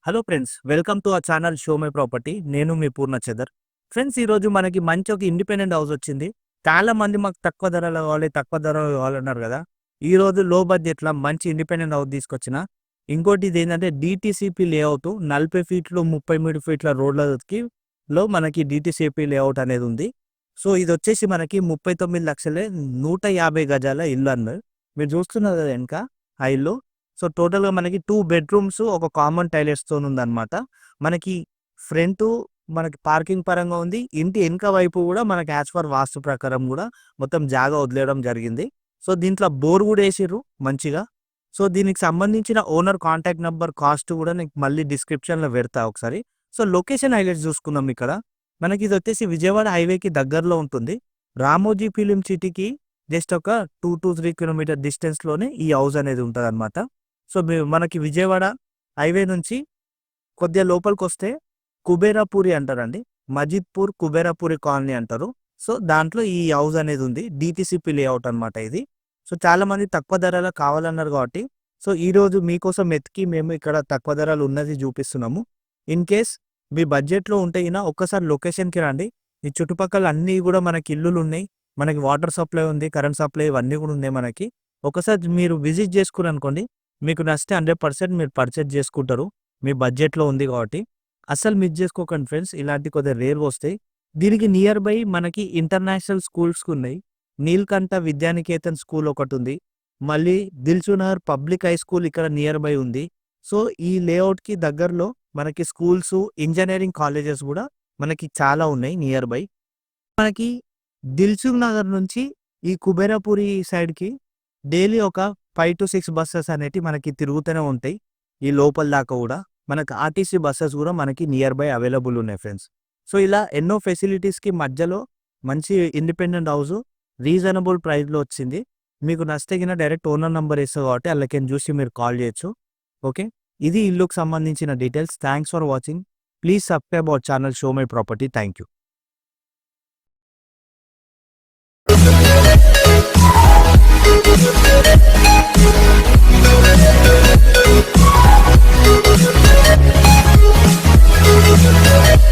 Hello friends, welcome to our channel show my property. నేను మీ పూర్ణ చదర్. Friends, ఈరోజు మనకి మంచి ఒక ఇండిపెండెంట్ హౌస్ వచ్చింది. చాలా మంది మాకు తక్కువ ధరలో కావాలన్నారు కదా. ఈరోజు లో బడ్జెట్లో మంచి ఇండిపెండెంట్ హౌస్ తీసుకొచ్చిన. ఇంకోటి ఇది ఏంటంటే డిటీసీపీ లేఅవుట్ 40 ఫీట్లు 33 ఫీట్ల రోడ్లకి మనకి డిటీసీపీ లేఅవుట్ అనేది ఉంది. సో ఇది వచ్చేసి మనకి 39 లక్షలే, 150 గజాల ఇల్లు అన్నారు. మీరు చూస్తున్నారు కదా వెనక ఆ ఇల్లు. సో టోటల్‌గా మనకి 2 బెడ్‌రూమ్స్, ఒక కామన్ టాయిలెట్స్‌తోని ఉందన్నమాట. మనకి ఫ్రంటు మనకి పార్కింగ్ పరంగా ఉంది. ఇంటి ఎనక వైపు గూడా మనకి యాజ్ పర్ వాస్తు ప్రకారం గూడా మొత్తం జాగా వదిలేయడం జరిగింది. సో దీంట్లో బోర్ గూడా ఏసిర్రు మంచిగా. సో దీనికి సంబంధించిన ఓనర్ కాంటాక్ట్ నంబర్, కాస్ట్ గూడా నీకు మళ్ళీ డిస్క్రిప్షన్‌లో పెడతా ఒకసారి. సో లొకేషన్ హైలైట్స్ చూసుకుందాం ఇక్కడ. మనకి ఇదొచ్చేసి విజయవాడ హైవేకి దగ్గరలో ఉంటుంది. రామోజీ ఫిలిం సిటీకి జస్ట్ ఒక 2-3 కిలోమీటర్ డిస్టెన్స్‌లోనే ఈ హౌస్ అనేది ఉంటదన్నమాట. సో మనకి విజయవాడ హైవే నుంచి కొద్దిగా లోపలికొస్తే కుబేరాపూరి అంటారండి. మజిద్పూర్ కుబేరాపూరి కాలనీ అంటారు. సో దాంట్లో ఈ హౌస్ అనేది ఉంది. డిటీసీపీ లేఅవుట్ అనమాట ఇది. సో చాలామంది తక్కువ ధరలో కావాలన్నారు కాబట్టి సో ఈరోజు మీకోసం వెతికి మేము ఇక్కడ తక్కువ ధరలు ఉన్నది చూపిస్తున్నాము. ఇన్ కేస్ మీ బడ్జెట్లో ఉంటే గిన ఒక్కసారి లొకేషన్‌కి రండి. ఈ చుట్టుపక్కల అన్నీ కూడా మనకి ఇల్లులు ఉన్నాయి. మనకి వాటర్ సప్లై ఉంది, కరెంట్ సప్లై ఇవన్నీ కూడా ఉన్నాయి మనకి. ఒకసారి మీరు విజిట్ చేసుకురనుకోండి, మీకు నచ్చితే 100% మీరు పర్చేజ్ చేసుకుంటారు. మీ బడ్జెట్‌లో ఉంది కాబట్టి. అస్సలు మిస్ చేసుకోకండి ఫ్రెండ్స్. ఇలాంటి కొద్దిగా రేర్‌గా వస్తాయి. దీనికి నియర్ బై మనకి ఇంటర్నేషనల్ స్కూల్స్ ఉన్నాయి. నీల్కంఠ విద్యానికేతన్ స్కూల్ ఒకటుంది. మళ్ళీ దిల్సుఖ్నగర్ పబ్లిక్ హై స్కూల్ ఇక్కడ నియర్ బై ఉంది. సో ఈ లేఅవుట్‌కి దగ్గరలో మనకి స్కూల్స్, ఇంజినీరింగ్ కాలేజెస్ కూడా మనకి చాలా ఉన్నాయి నియర్ బై. మనకి దిల్సుఖ్నగర్ నుంచి ఈ కుబేరాపూరి సైడ్‌కి డైలీ ఒక 5-6 బసెస్ అనేటివి మనకి తిరుగుతూనే ఉంటాయి. ఈ లోపల దాకా కూడా మనకు ఆర్టీసీ బసెస్ కూడా మనకి నియర్ బై అవైలబుల్ ఉన్నాయి ఫ్రెండ్స్. సో ఇలా ఎన్నో ఫెసిలిటీస్‌కి మధ్యలో మంచి ఇండిపెండెంట్ హౌస్ రీజనబుల్ ప్రైస్‌లో వచ్చింది. మీకు నచ్చితే గిన డైరెక్ట్ ఓనర్ నంబర్ ఇస్తా కాబట్టి అందులోకెళ్ళి చూసి మీరు కాల్ చేయొచ్చు. ఓకే. ఇది ఇల్లుకి సంబంధించిన details. Thanks for watching. Please subscribe our channel show my property. Thank you.